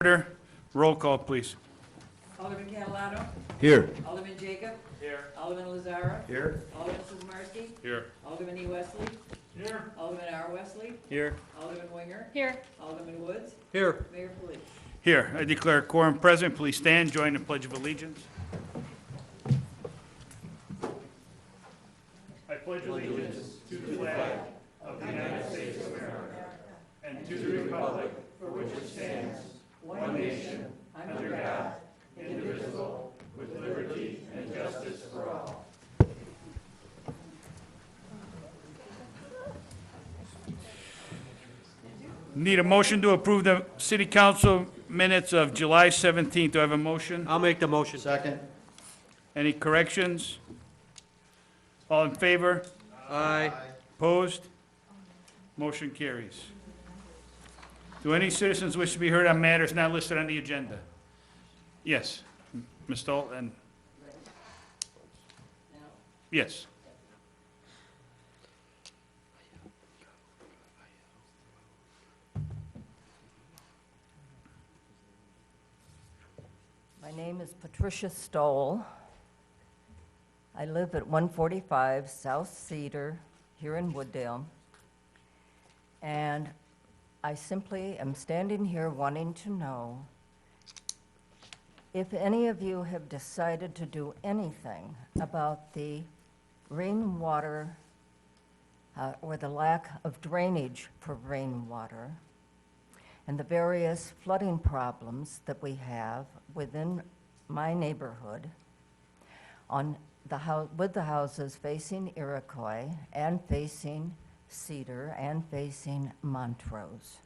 Order. Roll call, please. Alderman Catalano. Here. Alderman Jacob. Here. Alderman Lazara. Here. Alderman Sizmarsky. Here. Alderman E. Wesley. Here. Alderman R. Wesley. Here. Alderman Winger. Here. Alderman Woods. Here. Mayor Police. Here. I declare quorum present. Please stand. Join the Pledge of Allegiance. I pledge allegiance to the flag of the United States of America and to the republic for which it stands, one nation, under God, indivisible, with liberty and justice for all. Need a motion to approve the city council minutes of July 17th. Do I have a motion? I'll make the motion. Second. Any corrections? All in favor? Aye. Opposed? Motion carries. Do any citizens wish to be heard on matters not listed on the agenda? Yes. Ms. Stoll, and, Now, yes. My name is Patricia Stoll. I live at 145 South Cedar here in Wooddale. And I simply am standing here wanting to know if any of you have decided to do anything about the rainwater or the lack of drainage for rainwater and the various flooding problems that we have within my neighborhood on with the houses facing Iroquois and facing Cedar and facing Montrose.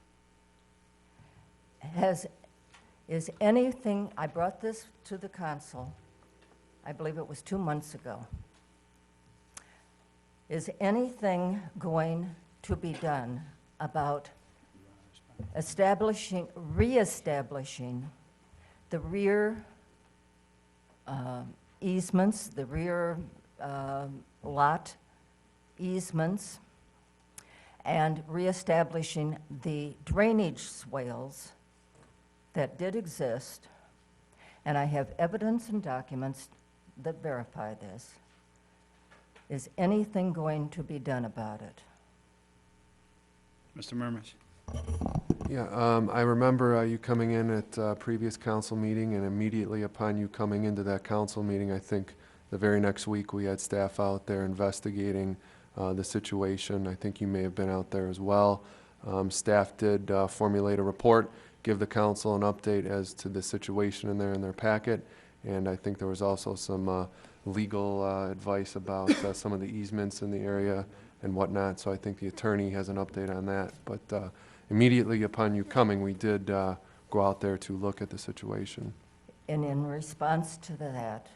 Is anything, I brought this to the council, I believe it was 2 months ago. Is anything going to be done about reestablishing the rear easements, the rear lot easements, and reestablishing the drainage swales that did exist, and I have evidence and documents that verify this. Is anything going to be done about it? Mr. Murmas. Yeah, I remember you coming in at a previous council meeting, and immediately upon you coming into that council meeting, I think the very next week we had staff out there investigating the situation. I think you may have been out there as well. Staff did formulate a report, give the council an update as to the situation in their packet, and I think there was also some legal advice about some of the easements in the area and whatnot, so I think the attorney has an update on that. But immediately upon you coming, we did go out there to look at the situation. And in response to that,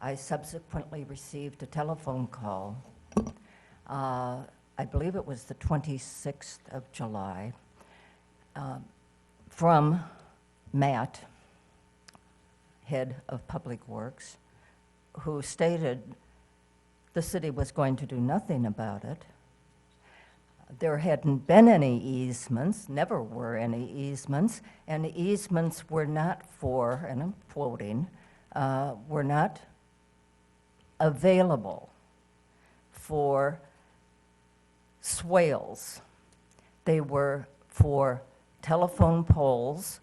I subsequently received a telephone call. I believe it was the 26th of July, from Matt, head of Public Works, who stated the city was going to do nothing about it. There hadn't been any easements, never were any easements, and the easements were not for, and I'm quoting, were not available for swales. They were for telephone poles,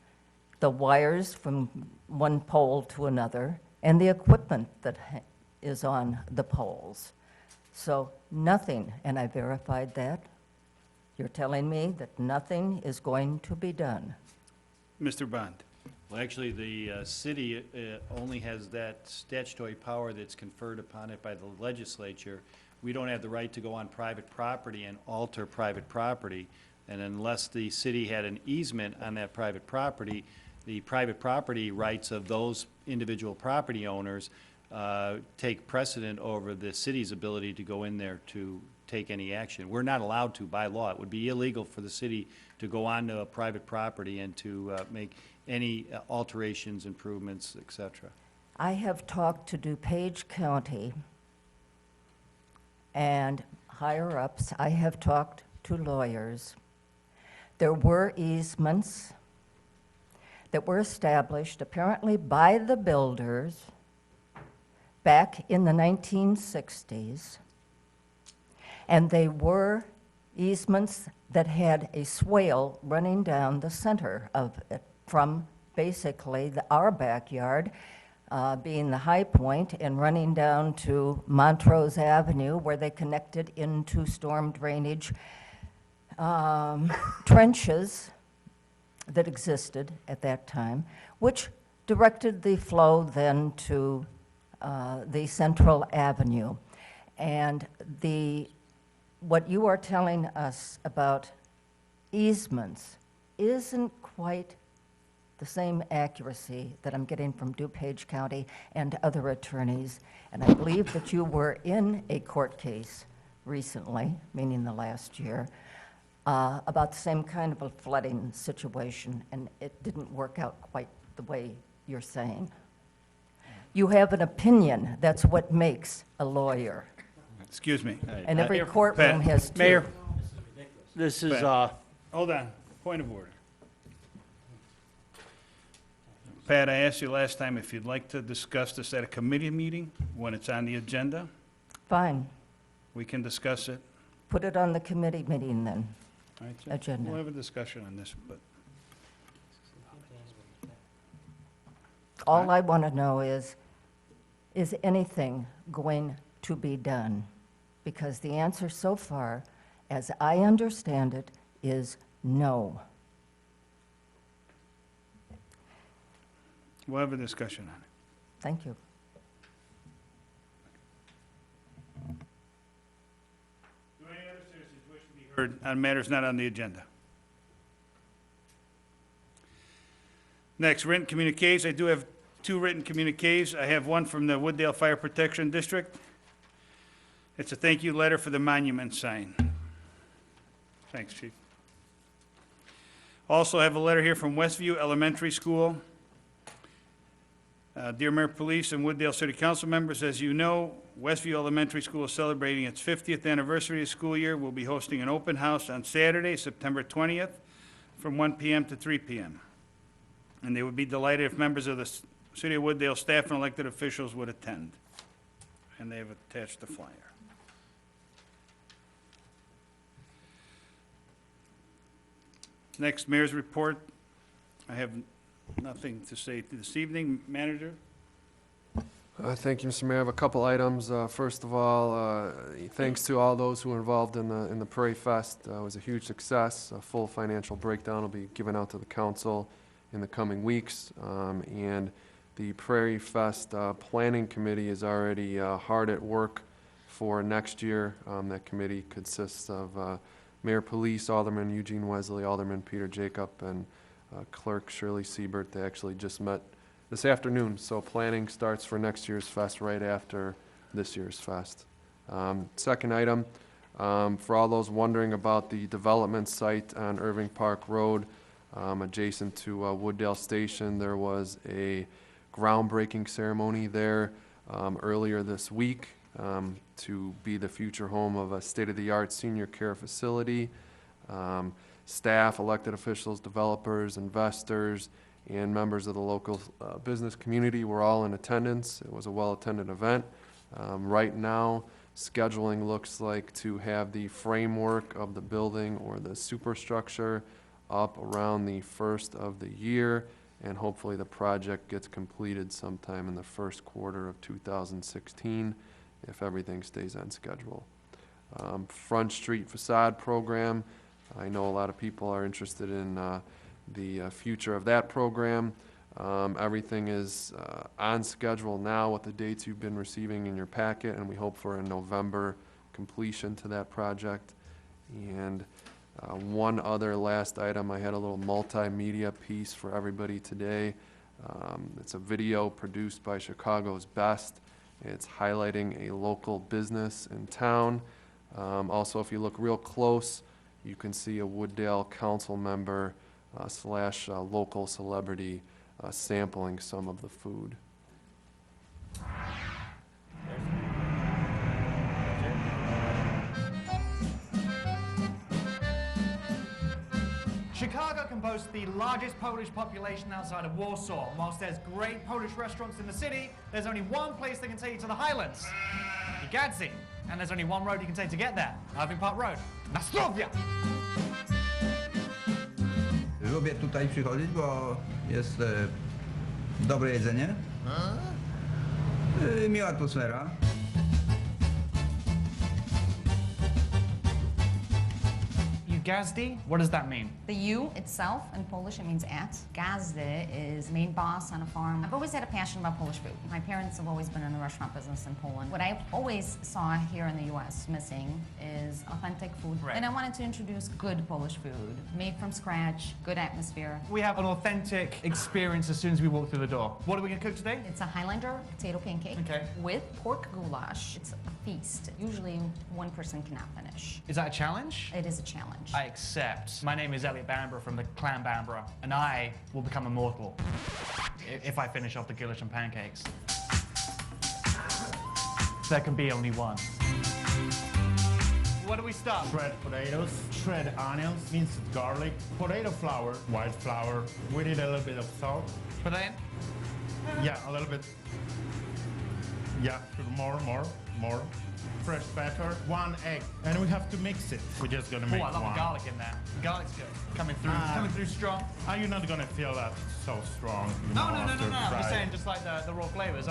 the wires from one pole to another, and the equipment that is on the poles. So nothing, and I verified that. You're telling me that nothing is going to be done. Mr. Bond. Well, actually, the city only has that statutory power that's conferred upon it by the legislature. We don't have the right to go on private property and alter private property. And unless the city had an easement on that private property, the private property rights of those individual property owners take precedent over the city's ability to go in there to take any action. We're not allowed to by law. It would be illegal for the city to go onto a private property and to make any alterations, improvements, et cetera. I have talked to DuPage County and higher ups. I have talked to lawyers. There were easements. that were established apparently by the builders back in the 1960s, and they were easements that had a swale running down the center of it from basically our backyard, being the high point, and running down to Montrose Avenue, where they connected into storm drainage trenches that existed at that time, which directed the flow then to the Central Avenue. And what you are telling us about easements isn't quite the same accuracy that I'm getting from DuPage County and other attorneys. And I believe that you were in a court case recently, meaning the last year, about the same kind of a flooding situation, and it didn't work out quite the way you're saying. You have an opinion. That's what makes a lawyer. Excuse me. And every courtroom has two. Mayor, this is, Hold on, point of order. Pat, I asked you last time if you'd like to discuss this at a committee meeting when it's on the agenda. Fine. We can discuss it. Put it on the committee meeting then. All right, so Agenda. We'll have a discussion on this, but All I want to know is anything going to be done? Because the answer so far, as I understand it, is no. we'll have a discussion on it. Thank you. Do any other citizens wish to be heard on matters not on the agenda? Next, written communiques. I do have 2 written communiques. I have one from the Wooddale Fire Protection District. It's a thank you letter for the monument sign. Thanks, Chief. Also, I have a letter here from Westview Elementary School. Dear Mayor, Police, and Wooddale City Council members, as you know, Westview Elementary School is celebrating its 50th anniversary of the school year. We'll be hosting an open house on Saturday, September 20th, from 1 p.m. to 3 p.m. And they would be delighted if members of the City of Wooddale staff and elected officials would attend. And they have attached the flyer. Next, Mayor's report. I have nothing to say this evening. Manager? Thank you, Mr. Mayor. I have a couple items. First of all, thanks to all those who were involved in the Prairie Fest. It was a huge success. A full financial breakdown will be given out to the council in the coming weeks. And the Prairie Fest Planning Committee is already hard at work for next year. That committee consists of Mayor Police, Alderman Eugene Wesley, Alderman Peter Jacob, and Clerk Shirley Siebert. They actually just met this afternoon, so planning starts for next year's fest right after this year's fest. Second item, for all those wondering about the development site on Irving Park Road, adjacent to Wooddale Station, there was a groundbreaking ceremony there earlier this week to be the future home of a state-of-the-art senior care facility. Staff, elected officials, developers, investors, and members of the local business community were all in attendance. It was a well-attended event. Right now, scheduling looks like to have the framework of the building or the superstructure up around the first of the year, and hopefully the project gets completed sometime in the first quarter of 2016 if everything stays on schedule. Front Street Facade Program. I know a lot of people are interested in the future of that program. Everything is on schedule now with the dates you've been receiving in your packet, and we hope for a November completion to that project. And one other last item, I had a little multimedia piece for everybody today. It's a video produced by Chicago's Best. It's highlighting a local business in town. Also, if you look real close, you can see a Wooddale council member slash local celebrity sampling some of the food. Chicago can boast the largest Polish population outside of Warsaw. Whilst there's great Polish restaurants in the city, there's only one place that can take you to the Highlands. Gdańsk. And there's only one road you can take to get there. Irving Park Road. Na zdrowie! Lubię tutaj przychodzić, bo jest dobre jedzenie, miła atmosfera. Gazdy? What does that mean? The U itself, in Polish, it means at. Gazdy is main boss on a farm. I've always had a passion about Polish food. My parents have always been in the restaurant business in Poland. What I always saw here in the U.S. missing is authentic food. Right. And I wanted to introduce good Polish food, made from scratch, good atmosphere. We have an authentic experience as soon as we walk through the door. What are we going to cook today? It's a Highlander potato pancake Okay. with pork goulash. It's a feast. Usually one person cannot finish. Is that a challenge? It is a challenge. I accept. My name is Elliot Bamborough from the clan Bamborough, and I will become immortal if I finish off the goulash and pancakes. There can be only one. Where do we start? Shred potatoes, shred onions, minced garlic, potato flour, white flour. We need a little bit of salt. Put that in? Yeah, a little bit. Yeah, more. Fresh pepper, 1 egg, and we have to mix it. We're just gonna Oh, make I love one. the garlic in there. The garlic's good. Coming through strong. Are you not gonna feel that so strong? You No. know, after I'm just fry saying, it? just like the raw flavors.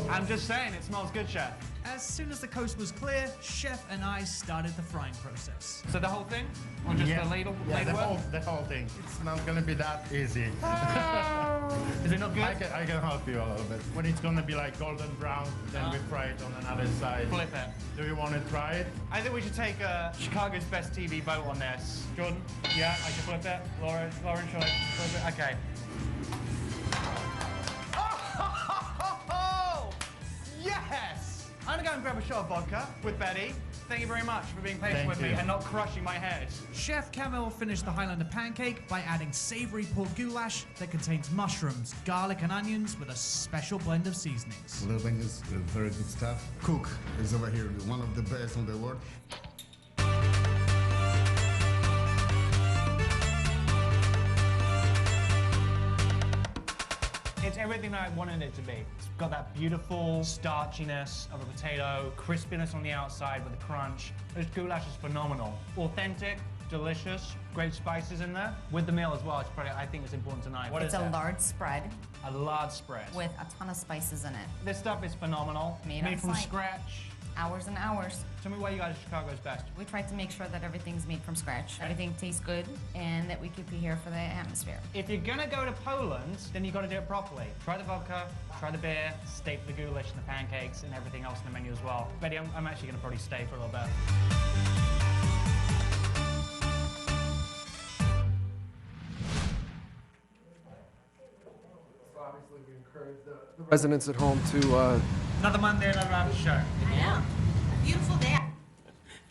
I'm just saying, it smells good, Chef. As soon as the coast was clear, Chef and I started the frying process. So the whole thing? Or just Yeah. the ladle? Yeah, ladle the whole thing. It's not gonna be that easy. Is it not good? I can help you a little bit. When it's gonna be like golden brown, then we fry it on another side. Flip it. Do you want to try it? I think we should take Chicago's best TV vote on this. Jordan? Yeah, I can flip it. Lauren, should I flip it? Okay. Oh, yes! I'm gonna go and grab a shot of vodka with Betty. Thank you very much for being patient Thank with me you. and not crushing my head. Chef Camille finished the Highlander pancake by adding savory pork goulash that contains mushrooms, garlic and onions with a special blend of seasonings. Living is very good stuff. Cook is over here, one of the best in the world. It's everything that I wanted it to be. It's got that beautiful starchiness of a potato, crispiness on the outside with a crunch. This goulash is phenomenal. Authentic, delicious, great spices in there. With the meal as well, it's probably, I think it's important tonight. What It's is a that? large spread A large spread. with a ton of spices in it. This stuff is phenomenal. Made on from site. scratch. Hours and hours. Tell me why you guys are Chicago's best. We try to make sure that everything's made from scratch. Everything tastes good and that we keep you here for the atmosphere. If you're gonna go to Poland, then you gotta do it properly. Try the vodka, try the beer, staple the goulash and the pancakes and everything else in the menu as well. Betty, I'm actually gonna probably stay for a little bit. Residents at home to Another Monday, another after show. I know. Beautiful day.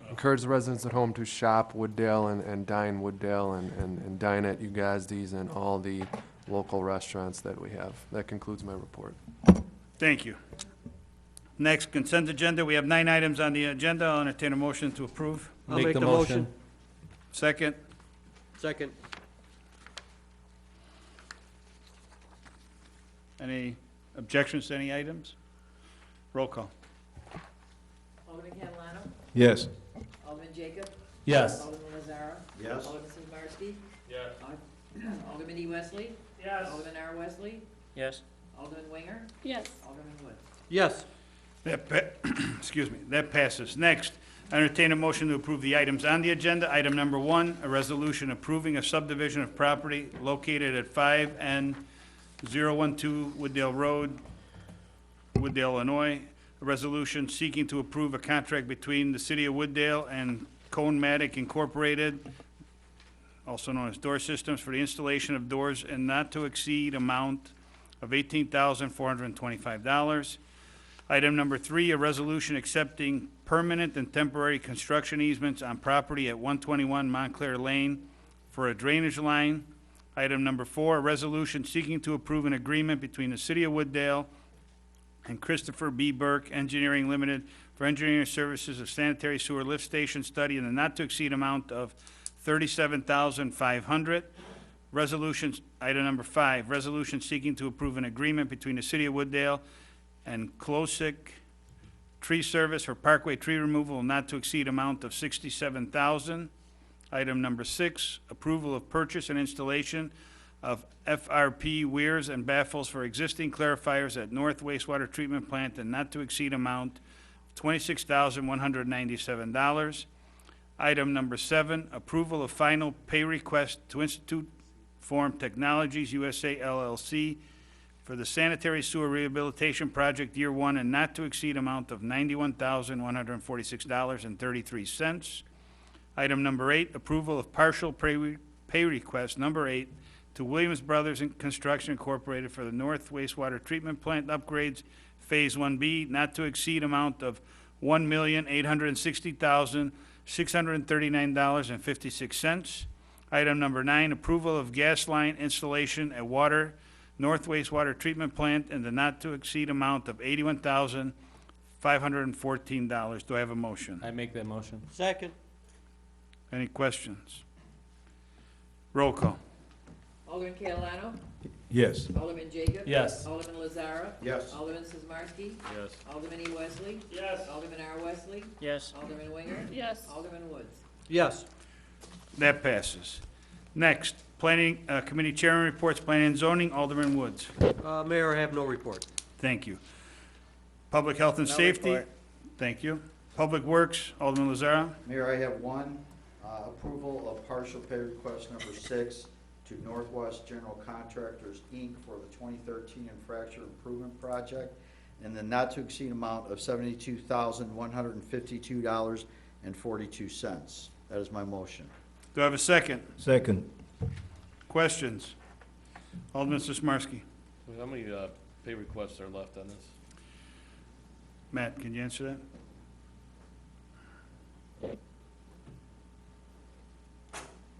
encourage the residents at home to shop Wooddale and dine Wooddale and dine at Ugazdi's and all the local restaurants that we have. That concludes my report. Thank you. Next, consent agenda. We have 9 items on the agenda. I'll entertain a motion to approve. I'll make the motion. Second. Second. Any objections to any items? Roll call. Alderman Catalano? Yes. Alderman Jacob? Yes. Alderman Lazara? Yes. Alderman Sinbarski? Yes. Alderman E. Wesley? Yes. Alderman R. Wesley? Yes. Alderman Winger? Yes. Alderman Woods? Yes. Excuse me, that passes. Next, I entertain a motion to approve the items on the agenda. Item number 1, a resolution approving a subdivision of property located at 5N012 Wooddale Road, Wooddale, Illinois. A resolution seeking to approve a contract between the City of Wooddale and Cone-Matic Incorporated, also known as Door Systems, for the installation of doors and not to exceed amount of $18,425. Item number 3, a resolution accepting permanent and temporary construction easements on property at 121 Montclair Lane for a drainage line. Item number 4, a resolution seeking to approve an agreement between the City of Wooddale, and Christopher B. Burke Engineering Limited for engineering services of sanitary sewer lift station study in the not-to-exceed amount of $37,500. Resolutions, item number 5, resolution seeking to approve an agreement between the City of Wooddale and Closick Tree Service for Parkway tree removal not to exceed amount of $67,000. Item number 6, approval of purchase and installation of FRP weirs and baffles for existing clarifiers at North Wastewater Treatment Plant and not to exceed amount of $26,197. Item number 7, approval of final pay request to Institute Form Technologies USA LLC for the sanitary sewer rehabilitation project year 1 and not to exceed amount of $91,146.33. Item number 8, approval of partial pay request number 8 to Williams Brothers Construction Incorporated for the North Wastewater Treatment Plant upgrades, Phase 1B, not to exceed amount of $1,860,639.56. Item number 9, approval of gas line installation at North Wastewater Treatment Plant in the not-to-exceed amount of $81,514. Do I have a motion? I make that motion. Second. Any questions? Roll call. Alderman Catalano? Yes. Alderman Jacob? Yes. Alderman Lazara? Yes. Alderman Sizmarsky? Yes. Alderman E. Wesley? Yes. Alderman R. Wesley? Yes. Alderman Winger? Yes. Alderman Woods? Yes. That passes. Next, Planning Committee Chairman reports, Planning and Zoning, Alderman Woods. Mayor, I have no report. Thank you. Public Health and Safety? Thank you. Public Works, Alderman Lazara. Mayor, I have one, approval of partial pay request number 6 to Northwest General Contractors, Inc. for the 2013 Infrastructure Improvement Project in the not-to-exceed amount of $72,152.42. That is my motion. Do I have a second? Second. Questions? Alderman Sismarski. How many pay requests are left on this? Matt, can you answer that?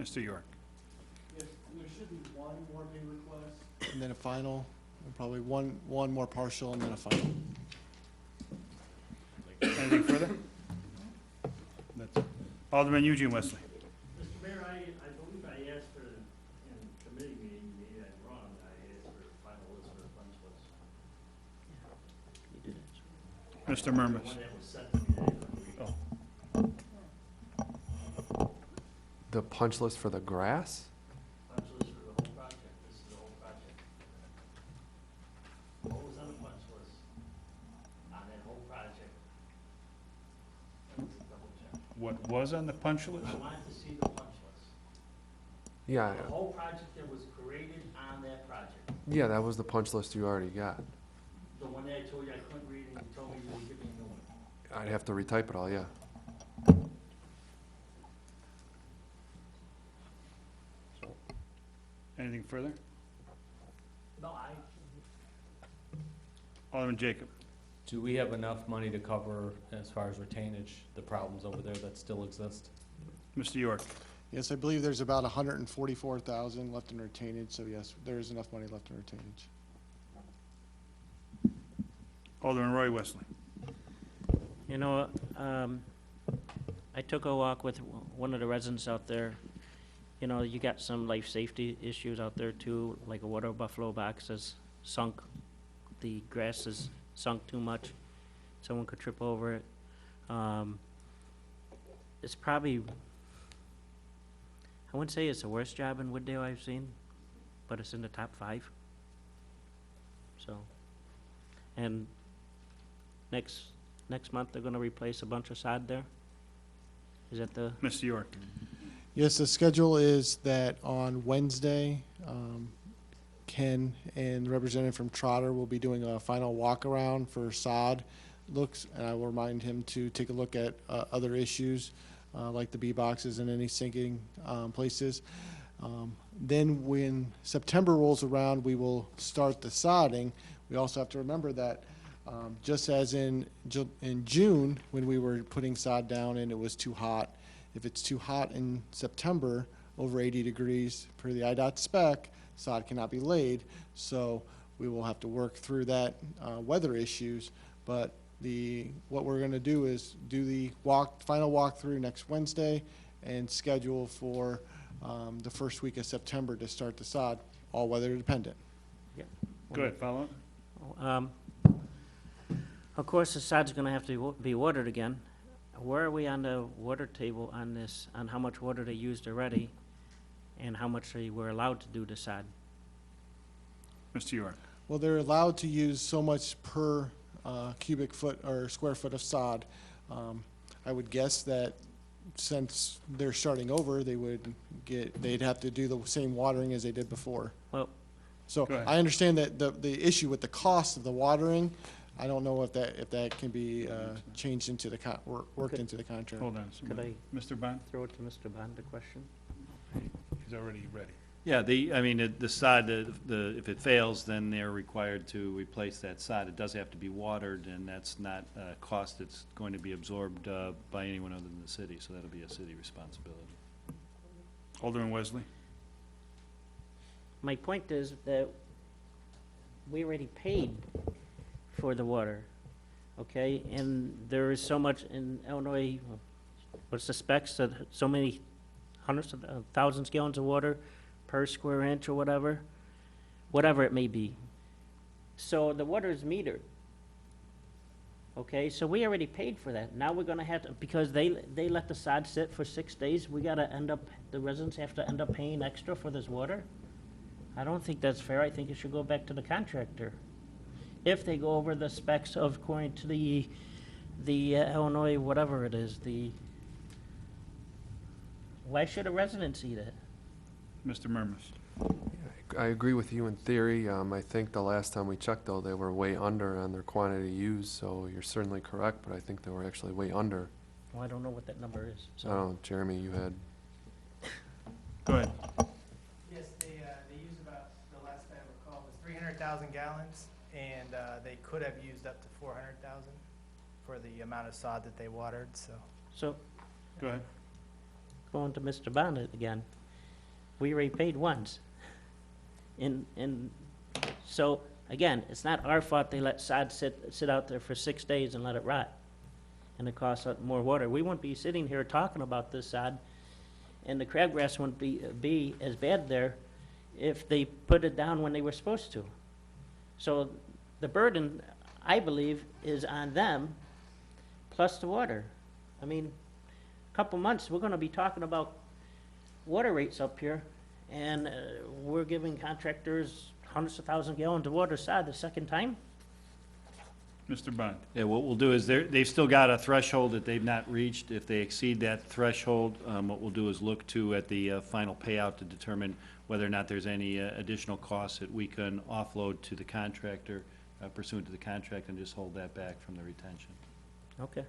Mr. York. Yes, there should be one more pay request, and then a final, and probably one more partial, and then a final. Anything further? That's it. Alderman Eugene Wesley. Mr. Mayor, I believe I asked for, in committee meeting, maybe I'm wrong, I asked for a final list for the punch list. Mr. Murmas. The one that was sent to me today. The punch list for the grass? Punch list for the whole project, this is the whole project. What was on the punch list on that whole project? Let's double check. What was on the punch list? I wanted to see the punch list. Yeah, The whole project that was created on that project. yeah, that was the punch list you already got. The one that I told you I couldn't read and you told me you would give me a new one. I'd have to retype it all, yeah. Anything further? No, Alderman Jacob. Do we have enough money to cover, as far as retainage, the problems over there that still exist? Mr. York. Yes, I believe there's about 144,000 left in retainage, so yes, there is enough money left in retainage. Alderman Roy Wesley. You know, I took a walk with one of the residents out there. You know, you got some life safety issues out there too, like a water buffalo box has sunk. The grass has sunk too much. Someone could trip over it. It's probably, I wouldn't say it's the worst job in Wooddale I've seen, but it's in the top 5. So, and next month they're gonna replace a bunch of sod there. Is that the? Mr. York. Yes, the schedule is that on Wednesday, Ken and the representative from Trotter will be doing a final walk around for sod looks, and I will remind him to take a look at other issues like the bee boxes and any sinking places. Then when September rolls around, we will start the sodding. We also have to remember that just as in June, when we were putting sod down and it was too hot, if it's too hot in September, over 80 degrees per the IDOT spec, sod cannot be laid. So we will have to work through that weather issues. But what we're going to do is do the final walkthrough next Wednesday and schedule for the first week of September to start the sod, all weather dependent. Go ahead, follow up. Of course, the sod's gonna have to be watered again. Where are we on the water table on this, on how much water they used already, and how much they were allowed to do the sod? Mr. York. Well, they're allowed to use so much per cubic foot or square foot of sod. I would guess that since they're starting over, they'd have to do the same watering as they did before. Well, so Go ahead. I understand that the issue with the cost of the watering, I don't know if that can be changed into the worked into the contract. Hold on. Could I Mr. Bond? throw it to Mr. Bond, the question? He's already ready. Yeah, I mean, the sod, if it fails, then they're required to replace that sod. It does have to be watered, and that's not a cost that's going to be absorbed by anyone other than the city, so that'll be a city responsibility. Alderman Wesley. My point is that we already paid for the water, okay? And there is so much in Illinois, what's the specs, that so many hundreds of thousands gallons of water per square inch or whatever it may be. So the water is metered. Okay, so we already paid for that. Now we're gonna have to, because they let the sod sit for 6 days, the residents have to end up paying extra for this water? I don't think that's fair. I think it should go back to the contractor. If they go over the specs of, according to the Illinois, whatever it is, why should a resident see that? Mr. Murmas. I agree with you in theory. I think the last time we checked, though, they were way under on their quantity used, so you're certainly correct, but I think they were actually way under. Well, I don't know what that number is. I don't know, Jeremy, you had... Go ahead. Yes, they used about, the last I recall, was 300,000 gallons, and they could have used up to 400,000 for the amount of sod that they watered, so. So, Go ahead. going to Mr. Bonnet again, we already paid once. And so, again, it's not our fault they let sod sit out there for 6 days and let it rot, and it costs more water. We wouldn't be sitting here talking about this sod, and the crabgrass wouldn't be as bad there if they put it down when they were supposed to. So the burden, I believe, is on them, plus the water. I mean, a couple months, we're gonna be talking about water rates up here, and we're giving contractors hundreds of thousand gallons of water sod the second time? Mr. Bond. Yeah, what we'll do is they've still got a threshold that they've not reached. If they exceed that threshold, what we'll do is look at the final payout to determine whether or not there's any additional costs that we can offload to the contractor pursuant to the contract, and just hold that back from the retention. Okay.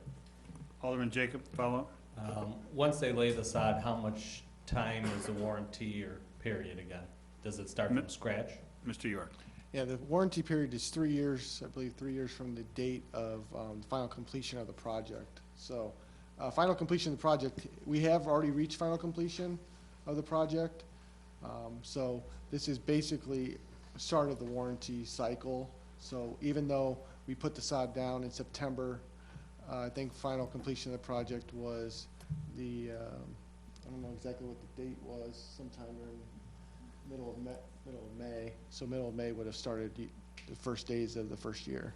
Alderman Jacob, follow up. Once they lay the sod, how much time is the warranty or period again? Does it start from scratch? Mr. York. Yeah, the warranty period is 3 years, I believe 3 years from the date of final completion of the project. So, final completion of the project, we have already reached final completion of the project. So this is basically start of the warranty cycle. So even though we put the sod down in September, I think final completion of the project was I don't know exactly what the date was, sometime during middle of May. So middle of May would have started the first days of the first year.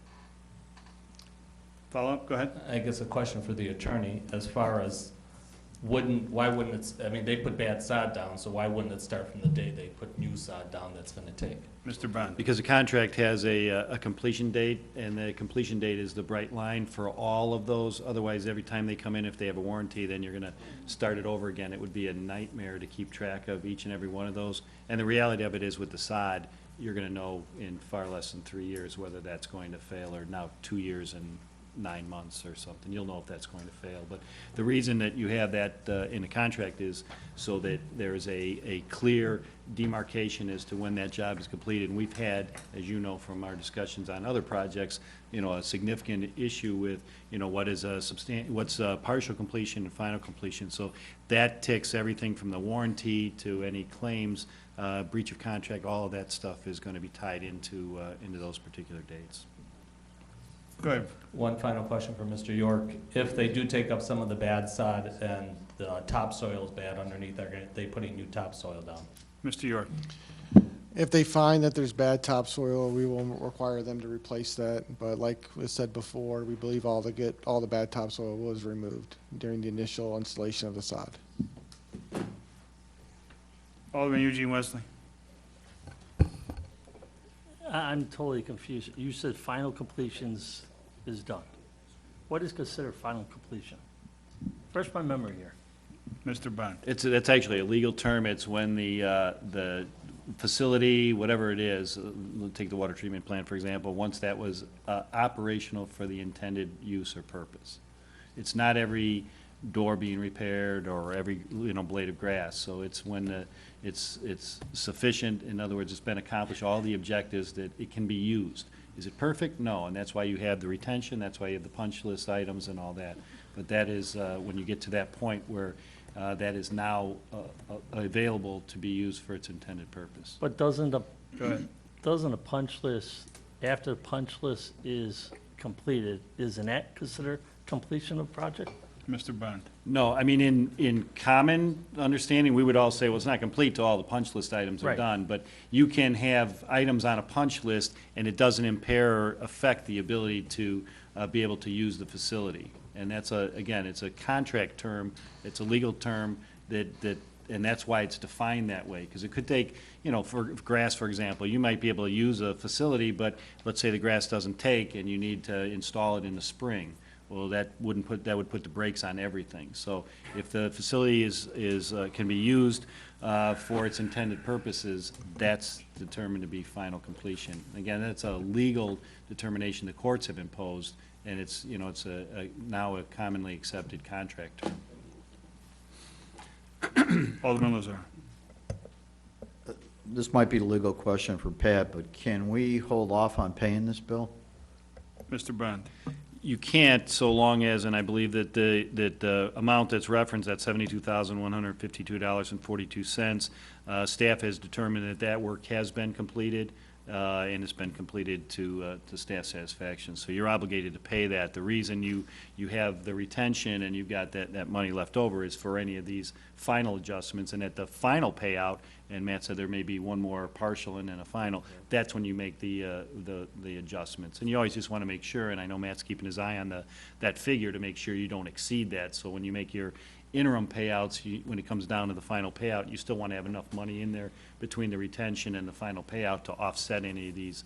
Follow up, go ahead. I guess a question for the attorney, as far as why wouldn't it, I mean, they put bad sod down, so why wouldn't it start from the day they put new sod down that's gonna take? Mr. Bond. Because the contract has a completion date, and the completion date is the bright line for all of those. Otherwise, every time they come in, if they have a warranty, then you're gonna start it over again. It would be a nightmare to keep track of each and every one of those. And the reality of it is, with the sod, you're gonna know in far less than 3 years whether that's going to fail, or now 2 years and 9 months or something. You'll know if that's going to fail. But the reason that you have that in the contract is so that there's a clear demarcation as to when that job is completed. And we've had, as you know from our discussions on other projects, a significant issue with, what is what's a partial completion and final completion. So that ticks everything from the warranty to any claims, breach of contract, all of that stuff is going to be tied into those particular dates. Go ahead. One final question for Mr. York. If they do take up some of the bad sod and the topsoil is bad underneath, are they putting new topsoil down? Mr. York. If they find that there's bad topsoil, we will require them to replace that. But like was said before, we believe all the bad topsoil was removed during the initial installation of the sod. Alderman Eugene Wesley. I'm totally confused. You said final completions is done. What is considered final completion? Refresh my memory here. Mr. Bond. That's actually a legal term. It's when the facility, whatever it is, take the water treatment plant, for example, once that was operational for the intended use or purpose. It's not every door being repaired or every, blade of grass. So it's when it's sufficient. In other words, it's been accomplished, all the objectives that it can be used. Is it perfect? No, and that's why you have the retention, that's why you have the punch list items and all that. But that is when you get to that point where that is now available to be used for its intended purpose. But doesn't a punch list, after the punch list is completed, isn't that considered completion of project? Mr. Bond. No, I mean, in common understanding, we would all say, well, it's not complete till all the punch list items are Right. done. But you can have items on a punch list, and it doesn't impair or affect the ability to be able to use the facility. And that's again, it's a contract term, it's a legal term and that's why it's defined that way. Because it could take, for grass, for example, you might be able to use a facility, but let's say the grass doesn't take and you need to install it in the spring. Well, that would put the brakes on everything. So if the facility can be used for its intended purposes, that's determined to be final completion. Again, that's a legal determination the courts have imposed, and it's now a commonly accepted contract term. Alderman Lazar. This might be a legal question for Pat, but can we hold off on paying this bill? Mr. Bond. You can't so long as, and I believe that the amount that's referenced, that $72,152.42, staff has determined that work has been completed, and it's been completed to staff satisfaction. So you're obligated to pay that. The reason you have the retention and you've got that money left over is for any of these final adjustments. And at the final payout, and Matt said there may be one more partial and then a final, that's when you make the adjustments. And you always just want to make sure, and I know Matt's keeping his eye on that figure to make sure you don't exceed that. So when you make your interim payouts, when it comes down to the final payout, you still want to have enough money in there between the retention and the final payout to offset any of these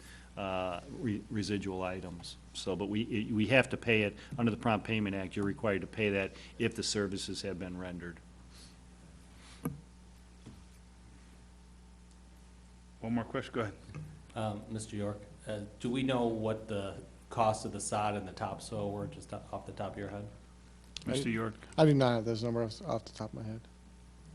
residual items. So, but we have to pay it under the Prompt Payment Act. You're required to pay that if the services have been rendered. One more question, go ahead. Mr. York, do we know what the cost of the sod and the topsoil were, just off the top of your head? Mr. York. I do not have those numbers off the top of my head.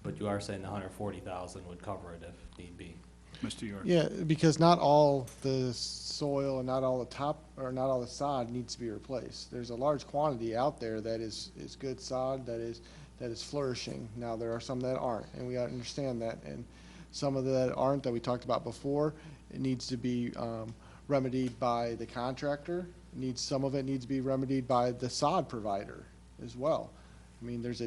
But you are saying the 140,000 would cover it if need be. Mr. York. Yeah, because not all the soil and not all the sod needs to be replaced. There's a large quantity out there that is good sod that is flourishing. Now there are some that aren't, and we understand that. And some of that aren't, that we talked about before, it needs to be remedied by the contractor. Some of it needs to be remedied by the sod provider as well. I mean, there's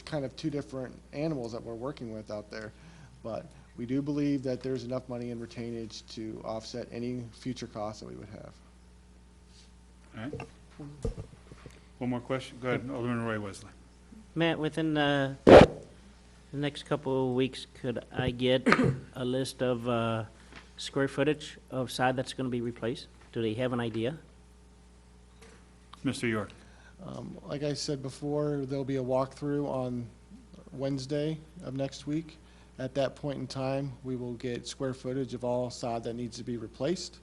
kind of two different animals that we're working with out there, but we do believe that there's enough money in retainage to offset any future costs that we would have. All right. One more question, go ahead, Alderman Roy Wesley. Matt, within the next couple of weeks, could I get a list of square footage of sod that's going to be replaced? Do they have an idea? Mr. York. Like I said before, there'll be a walkthrough on Wednesday of next week. At that point in time, we will get square footage of all sod that needs to be replaced,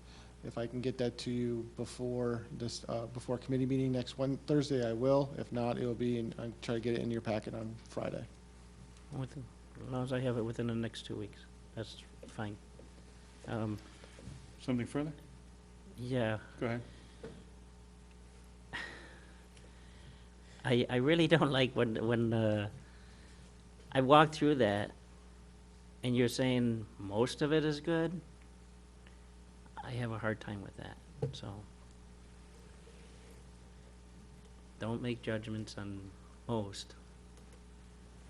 If I can get that to you before this, before committee meeting next Thursday, I will. If not, it'll be, I'll try to get it in your packet on Friday. As long as I have it within the next 2 weeks, that's fine. Something further? Yeah, Go ahead. I really don't like when I walk through that and you're saying most of it is good. I have a hard time with that, so. Don't make judgments on most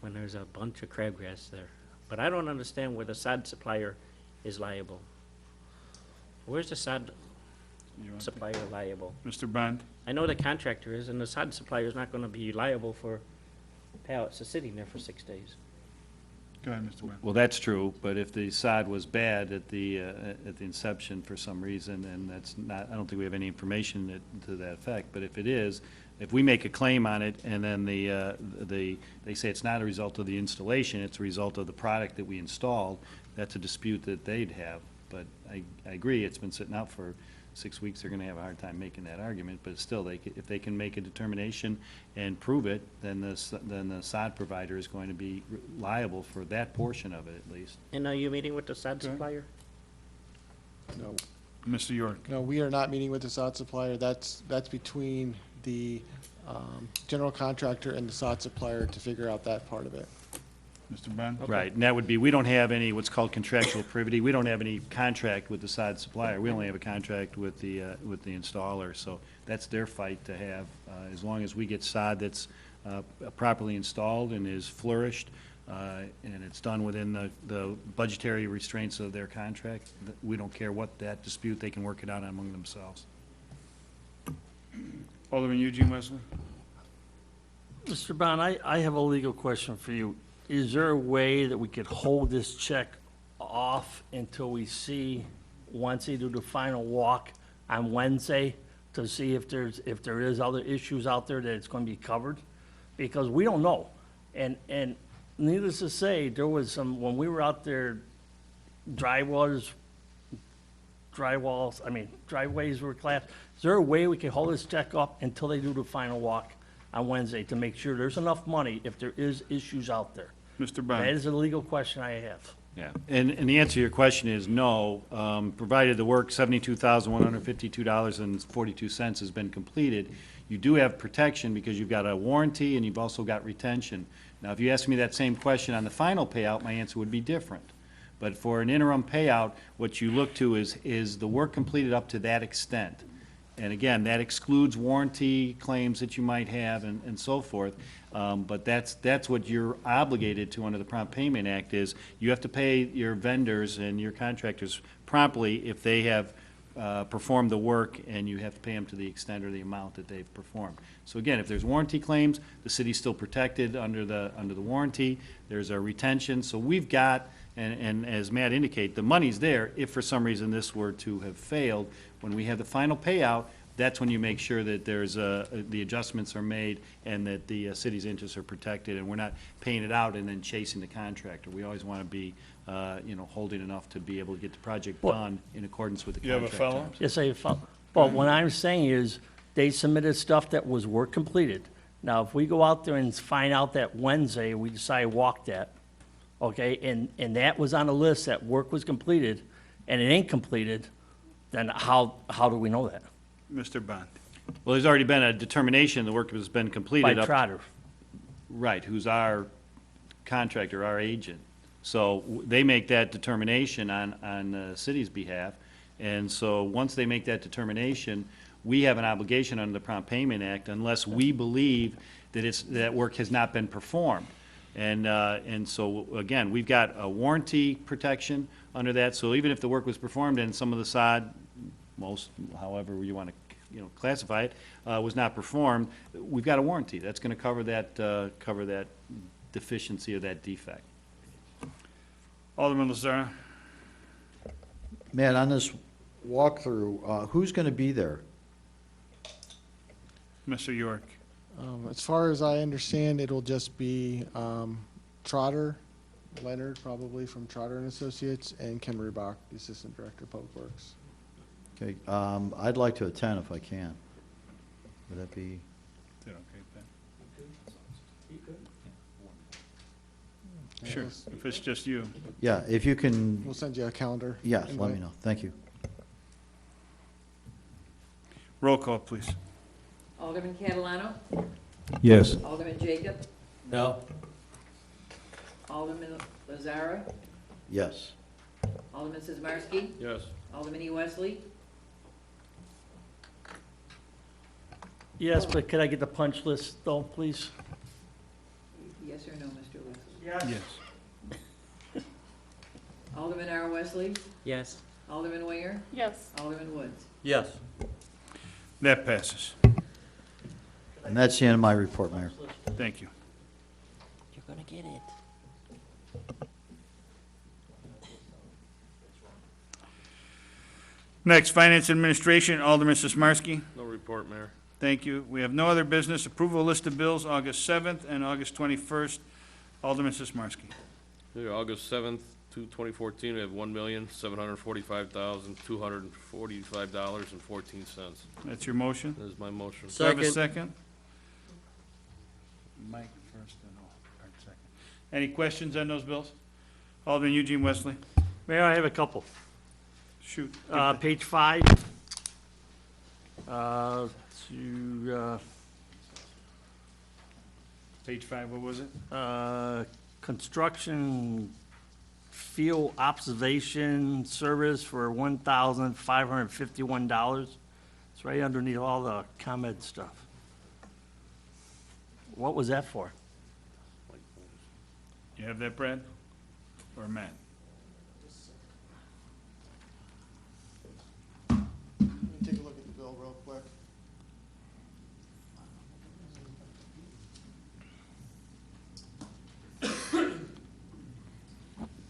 when there's a bunch of crabgrass there. But I don't understand where the sod supplier is liable. Where's the sod supplier liable? Mr. Bond? I know the contractor is, and the sod supplier is not gonna be liable for pallets that's sitting there for 6 days. Go ahead, Mr. Bond. Well, that's true, but if the sod was bad at the inception for some reason, and that's not, I don't think we have any information to that effect, but if it is, if we make a claim on it and then they say it's not a result of the installation, it's a result of the product that we installed, that's a dispute that they'd have. But I agree, it's been sitting out for 6 weeks, they're gonna have a hard time making that argument, but still, if they can make a determination and prove it, then the sod provider is going to be liable for that portion of it at least. And are you meeting with the sod supplier? No, Mr. York? no, we are not meeting with the sod supplier. That's between the general contractor and the sod supplier to figure out that part of it. Mr. Bond? Right, and that would be, we don't have any what's called contractual privity. We don't have any contract with the sod supplier. We only have a contract with the installer, so that's their fight to have. As long as we get sod that's properly installed and is flourished, and it's done within the budgetary restraints of their contract, we don't care what that dispute, they can work it out among themselves. Alderman Eugene Wesley? Mr. Bond, I have a legal question for you. Is there a way that we could hold this check off until we see, once they do the final walk on Wednesday, to see if there is other issues out there that it's going to be covered? Because we don't know. And needless to say, there was some, when we were out there, driveways were collapsed. Is there a way we can hold this check up until they do the final walk on Wednesday to make sure there's enough money if there is issues out there? Mr. Bond? That is a legal question I have. Yeah, and the answer to your question is no, provided the work, $72,152.42 has been completed. You do have protection because you've got a warranty and you've also got retention. Now, if you ask me that same question on the final payout, my answer would be different. But for an interim payout, what you look to is the work completed up to that extent. And again, that excludes warranty claims that you might have and so forth. But that's what you're obligated to under the Prompt Payment Act is you have to pay your vendors and your contractors promptly if they have performed the work, and you have to pay them to the extent or the amount that they've performed. So again, if there's warranty claims, the city's still protected under the warranty. There's a retention. So we've got, and as Matt indicated, the money's there if for some reason this were to have failed. When we have the final payout, that's when you make sure that there's the adjustments are made and that the city's interests are protected, and we're not paying it out and then chasing the contractor. We always want to be, holding enough to be able to get the project done in accordance with the contract terms. Yes, I have a follow. But what I'm saying is they submitted stuff that was work completed. Now, if we go out there and find out that Wednesday we decide to walk that, okay, and that was on the list, that work was completed, and it ain't completed, then how do we know that? Mr. Bond? Well, there's already been a determination the work has been completed. By Trotter. Right, who's our contractor, our agent. So they make that determination on the city's behalf. And so once they make that determination, we have an obligation under the Prompt Payment Act unless we believe that that work has not been performed. And so, again, we've got a warranty protection under that. So even if the work was performed and some of the sod, however you want to classify it, was not performed, we've got a warranty. That's going to cover that deficiency or that defect. Alderman Lazara. Matt, on this walkthrough, who's going to be there? Mr. York. As far as I understand, it'll just be Trotter, Leonard probably from Trotter and Associates, and Kim Reebok, the Assistant Director of Public Works. Okay, I'd like to attend if I can. Would that be? Is that okay, Ben? Sure, if it's just you. Yeah, if you can. We'll send you a calendar. Yes, let invite. me know. Thank you. Roll call, please. Alderman Catalano? Yes. Alderman Jacob? No. Alderman Lazara? Yes. Alderman Sizmarsky? Yes. Alderman E. Wesley? Yes, but could I get the punch list though, please? Yes or no, Mr. Wesley? Yes. Alderman R. Wesley? Yes. Alderman Winger? Yes. Alderman Woods? Yes. That passes. And that's the end of my report, Mayor. Thank you. You're gonna get it. Next, Finance Administration, Alderman Sismarski. No report, Mayor. Thank you. We have no other business. Approval of list of bills, August 7th and August 21st. Alderman Sismarski. Here, August 7th, 2014, we have $1,745,245.14. That's your motion? That is my motion. Do I have a second? Mike first and Art second. Any questions on those bills? Alderman Eugene Wesley. Mayor, I have a couple. Shoot. Page 5. Page 5, what was it? Construction field observation service for $1,551. It's right underneath all the ComEd stuff. What was that for? You have that, Brad? Or Matt? Let me take a look at the bill real quick.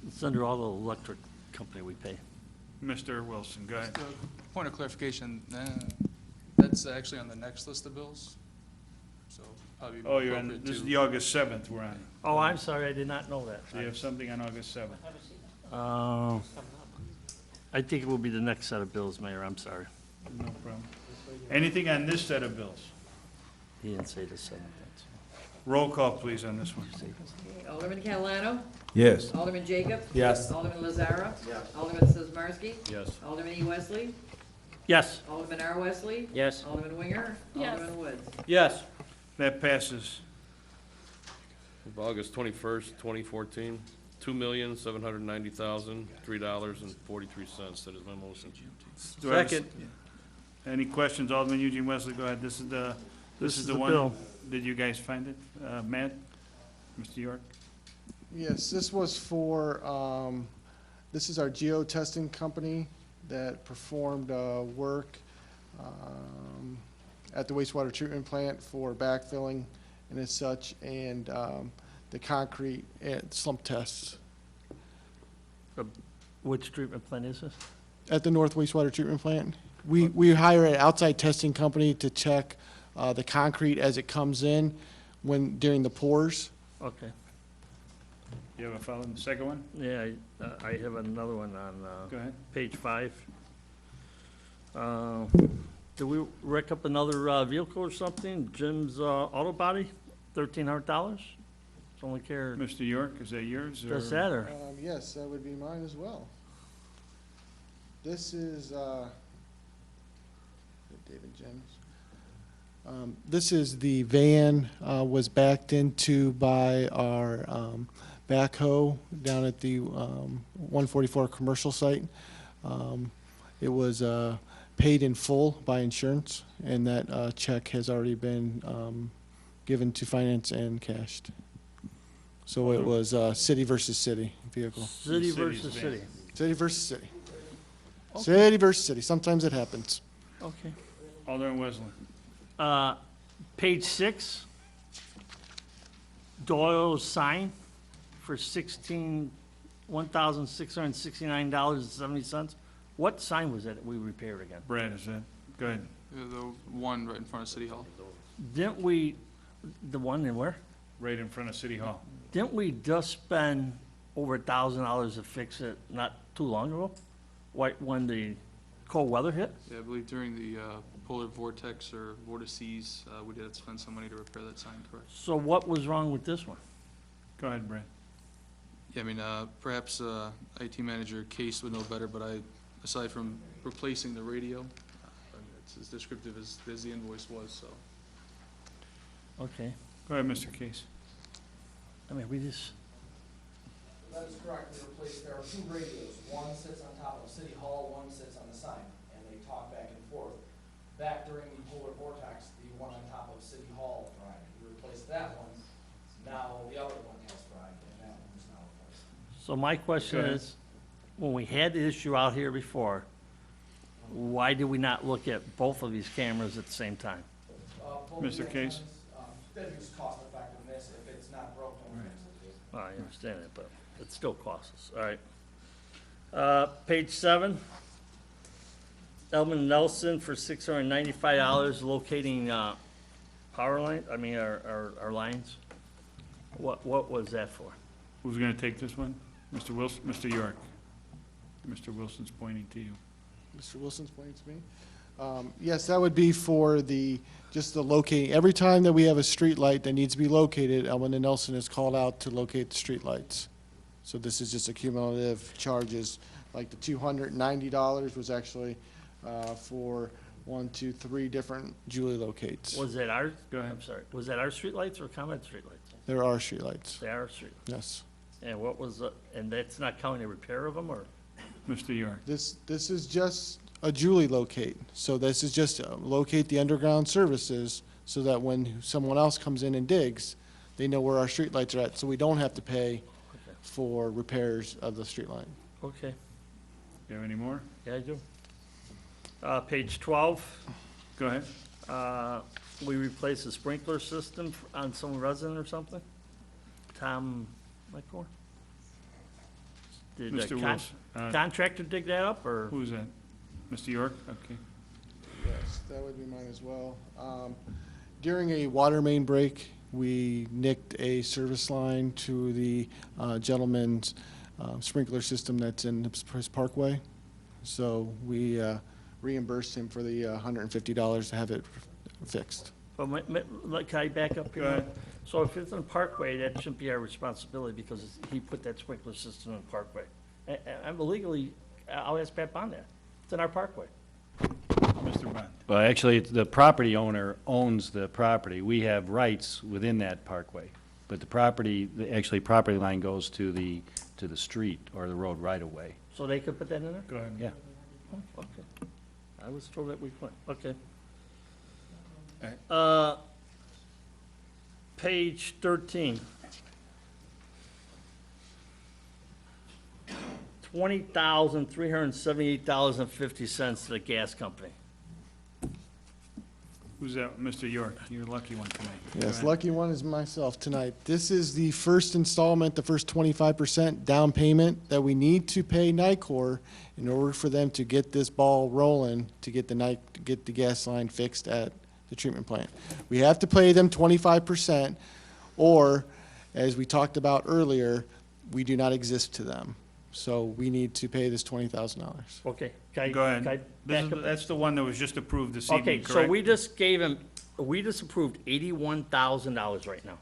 It's under all the electric company we pay. Mr. Wilson, go ahead. Just a point of clarification, that's actually on the next list of bills, so probably Oh, you're on, appropriate this is to- the August 7th we're on. Oh, I'm sorry, I did not know that. So you have something on August 7th. I think it will be the next set of bills, Mayor, I'm sorry. No problem. Anything on this set of bills? He didn't say the 7th. Roll call, please, on this one. Okay, Alderman Catalano? Yes. Alderman Jacob? Yes. Alderman Lazara? Yes. Alderman Sizmarsky? Yes. Alderman E. Wesley? Yes. Alderman R. Wesley? Yes. Alderman Winger? Yes. Alderman Woods? Yes. That passes. August 21st, 2014, $2,790,003.43. That is my motion. Do I have a Second. Any questions, Alderman Eugene Wesley? Go ahead. This is the one. bill. Did you guys find it? Matt? Mr. York? Yes, this was for, this is our geo-testing company that performed work at the wastewater treatment plant for backfilling and as such, and the concrete and slump tests Which treatment plant is this? at the North Wastewater Treatment Plant. We hire an outside testing company to check the concrete as it comes in during the pours. Okay. You have a follow in the second one? Yeah, I have another one on Go ahead. page 5. Did we wreck up another vehicle or something? Jim's Auto Body, $1,300? It's only care, Mr. York, is that yours? or- does that or? Yes, that would be mine as well. This is, David Jennings. This is the van, was backed into by our backhoe down at the 144 commercial site. It was paid in full by insurance, and that check has already been given to finance and cashed. So it was city versus city vehicle. City City's versus van. city. City versus city. Okay. City versus city. Sometimes it happens. Okay. Alderman Wesley. Page 6, Doyle's sign for $1,669.70. What sign was that we repaired again? Brad, is that? Go ahead. The one right in front of City Hall. Didn't we, the one in where? Right in front of City Hall. Didn't we just spend over $1,000 to fix it not too long ago? When the cold weather hit? Yeah, I believe during the polar vortex or vortices, we did spend some money to repair that sign, correct? So what was wrong with this one? Go ahead, Brad. Yeah, I mean, perhaps IT manager Case would know better, but aside from replacing the radio, it's as descriptive as the invoice was, so. Okay. Go ahead, Mr. Case. I mean, we just, That is correct. They replaced, there are two radios. One sits on top of City Hall, one sits on the sign, and they talk back and forth. Back during the polar vortex, the one on top of City Hall fried. We replaced that one. Now the other one has fried, and that one is now replaced. so my question Go ahead. is, when we had the issue out here before, why did we not look at both of these cameras at the same time? Both Mr. Case? That is cost effectiveness. If it's not broke, don't fix it. Well, I understand it, but it still costs us, all right. Page 7, Elman Nelson for $695 locating, power line, I mean, our lines. What was that for? Who's gonna take this one? Mr. Wilson, Mr. York? Mr. Wilson's pointing to you. Mr. Wilson's pointing to me. Yes, that would be for just the locating. Every time that we have a street light that needs to be located, Elman and Nelson is called out to locate the street lights. So this is just a cumulative charges, like the $290 was actually for 1, 2, 3 different Julie locates. Was that our, Go ahead. I'm sorry, was that our streetlights or ComEd streetlights? There are street lights, They are street. yes. And what was, and that's not counting the repair of them, or? Mr. York? This is just a Julie locate. So this is just locate the underground services so that when someone else comes in and digs, they know where our streetlights are at, so we don't have to pay for repairs of the street line. Okay, You have any more? yeah, I do. Page 12, Go ahead. we replaced the sprinkler system on some resident or something? Tom McCord? Did the Mr. Wilson, contractor dig that up, or? who's that? Mr. York? Okay. Yes, that would be mine as well. During a water main break, we nicked a service line to the gentleman's sprinkler system that's in his Parkway. So we reimbursed him for the $150 to have it fixed. But can I back up here? Go ahead. So if it's in Parkway, that shouldn't be our responsibility because he put that sprinkler system in Parkway. I'm illegally, I'll ask Pat Bond that. It's in our Parkway. Mr. Bond? Well, actually, the property owner owns the property. We have rights within that parkway. But the property line goes to the street or the road right away. So they could put that in there? Go ahead. Yeah. Oh, okay. I was told that we couldn't. Okay. All Page 13. $20,378.50 to the gas company. Who's that? Mr. York? You're a lucky one tonight. Go Yes, ahead. lucky one is myself tonight. This is the first installment, the first 25% down payment that we need to pay Nicor in order for them to get this ball rolling, to get the gas line fixed at the treatment plant. We have to pay them 25%, or, as we talked about earlier, we do not exist to them. So we need to pay this $20,000. Okay. Can I- Go can I ahead. This back is- up? That's the one that was just approved this evening, Okay, correct? so we just gave him, we just approved $81,000 right now.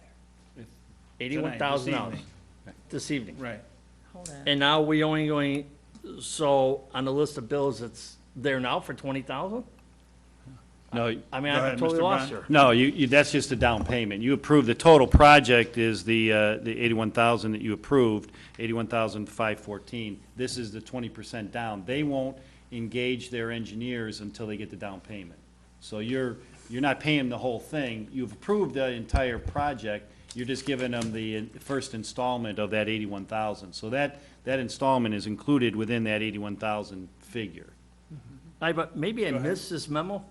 $81,000 this evening. Right. Hold on. And now we only going, so on the list of bills, it's there now for 20,000? No, I mean, Go I'm ahead, totally Mr. lost Brown. here. no, that's just a down payment. You approved, the total project is the 81,000 that you approved, 81,514. This is the 20% down. They won't engage their engineers until they get the down payment. So you're not paying the whole thing. You've approved the entire project. You're just giving them the first installment of that 81,000. So that installment is included within that 81,000 figure. But maybe I Go ahead. missed this memo.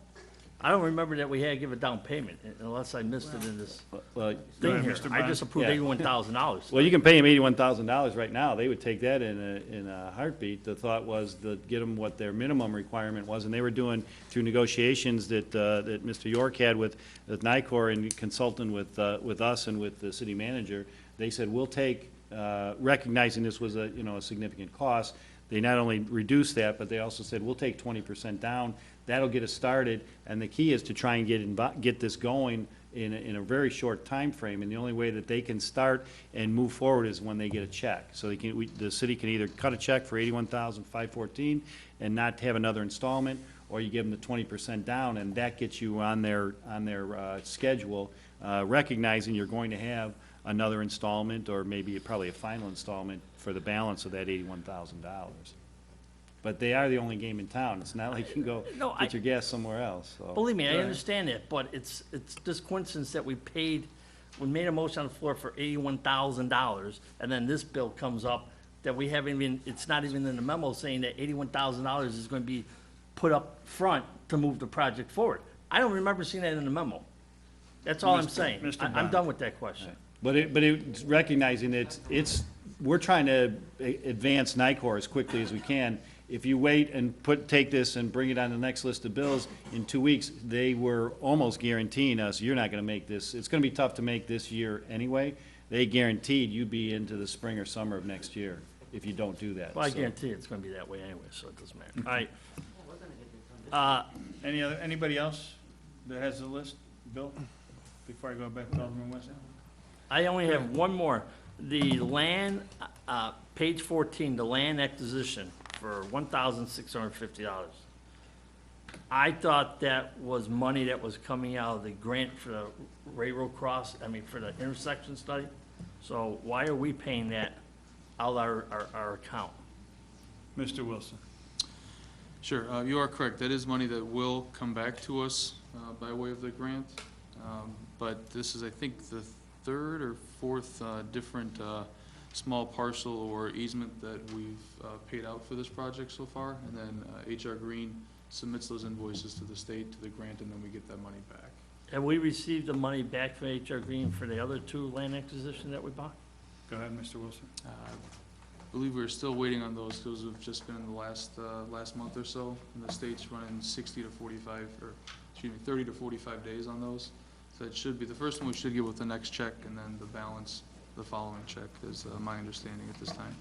I don't remember that we had to give a down payment unless I missed it in this Well, Go thing ahead, here. Mr. I Brown. just approved Yeah. $81,000. Well, you can pay them $81,000 right now. They would take that in a heartbeat. The thought was to get them what their minimum requirement was, and they were doing through negotiations that Mr. York had with Nicor and consulting with us and with the city manager. They said, we'll take, recognizing this was a significant cost, they not only reduced that, but they also said, we'll take 20% down. That'll get us started, and the key is to try and get this going in a very short time frame. And the only way that they can start and move forward is when they get a check. So the city can either cut a check for $81,514 and not have another installment, or you give them the 20% down, and that gets you on their schedule, recognizing you're going to have another installment, or maybe probably a final installment for the balance of that $81,000. But they are the only game in town. It's not like you can go No, get your gas somewhere else, so. Believe me, I understand that, but it's just coincidence that we made a motion on the floor for $81,000, and then this bill comes up that we haven't even, it's not even in the memo saying that $81,000 is going to be put up front to move the project forward. I don't remember seeing that in the memo. That's all I'm saying. Mr. I'm Bond. done with that question. But it's recognizing that we're trying to advance NICOR as quickly as we can. If you wait and take this and bring it on the next list of bills in 2 weeks, they were almost guaranteeing us, you're not gonna make this, it's gonna be tough to make this year anyway. They guaranteed you'd be into the spring or summer of next year if you don't do that. Well, I So- guarantee it's going to be that way anyway, so it doesn't matter. All right. Anybody else that has the list, Bill, before I go back to Alderman Wesley? I only have one more. The land, page 14, the land acquisition for $1,650. I thought that was money that was coming out of the grant for the railroad for the intersection study. So why are we paying that out of our account? Mr. Wilson. Sure, you are correct. That is money that will come back to us by way of the grant. But this is, I think, the third or fourth different small parcel or easement that we've paid out for this project so far. And then HR Green submits those invoices to the state, to the grant, and then we get that money back. Have we received the money back from HR Green for the other two land acquisition that we bought? Go ahead, Mr. Wilson. I believe we're still waiting on those. Those have just been in the last month or so. And the state's running 60 to 45, or excuse me, 30 to 45 days on those. So it should be, the first one we should get with the next check, and then the balance the following check is my understanding at this time.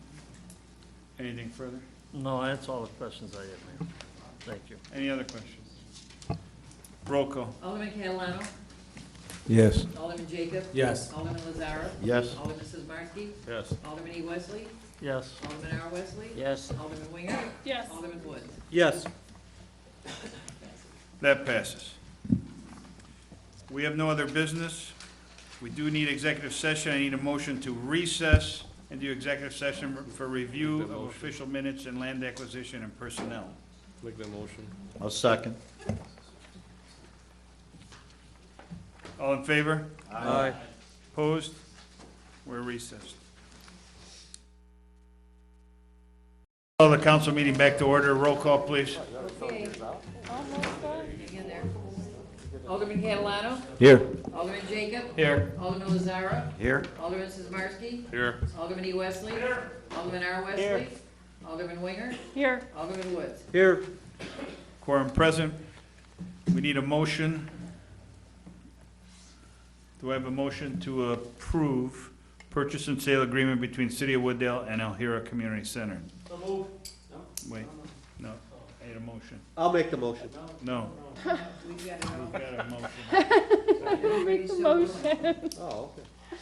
Anything further? No, that's all the questions I have, ma'am. Thank you. Any other questions? Roll call. Alderman Catalano. Yes. Alderman Jacob. Yes. Alderman Lazara. Yes. Alderman Sizmarsky. Yes. Alderman E. Wesley. Yes. Alderman R. Wesley. Yes. Alderman Winger. Yes. Alderman Woods. Yes. That passes. We have no other business. We do need executive session. I need a motion to recess into executive session for review of official minutes and land acquisition and personnel. Make that motion. I'll second. All in favor? Aye. Opposed? We're recessed. Call the council meeting back to order. Roll call, please. Okay. In there. Alderman Catalano. Here. Alderman Jacob. Here. Alderman Lazara. Here. Alderman Sizmarsky. Here. Alderman E. Wesley. Alderman R. Wesley. Here. Alderman Winger. Here. Alderman Woods. Here. Quorum present. We need a motion. Do I have a motion to approve purchase and sale agreement between City of Wooddale and Alhira Community Center? So move. Wait, no, I need a motion. I'll make the motion. No. We've got it all. We've got a motion. Make the motion. Oh,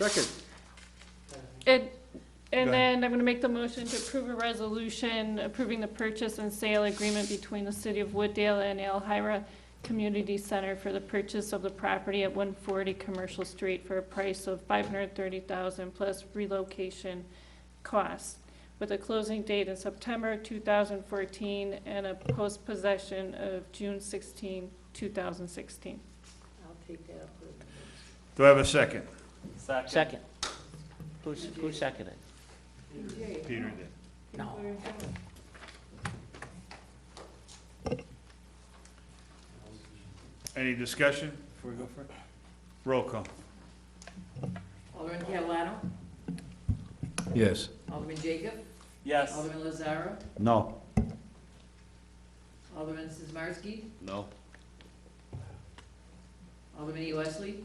okay. Second. And then I'm going to make the motion to approve a resolution approving the purchase and sale agreement between the City of Wooddale and Alhira Community Center for the purchase of the property at 140 Commercial Street for a price of $530,000 plus relocation costs, with a closing date in September 2014 and a post-possession of June 16, 2016. I'll take that up. do I have a second? Second. Who seconded? Peter did. No. Any discussion before we go for it? Roll call. Alderman Catalano. Yes. Alderman Jacob. Yes. Alderman Lazara. No. Alderman Sizmarsky. No. Alderman E. Wesley.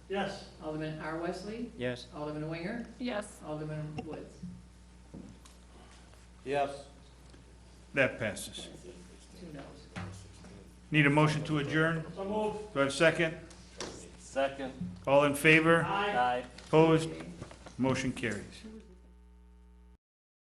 Yes. Alderman R. Wesley. Yes. Alderman Winger. Yes. Alderman Woods. Yes. That passes. Need a motion to adjourn? So moved. Do I have a second? Second. All in favor? Aye. Opposed? Motion carries.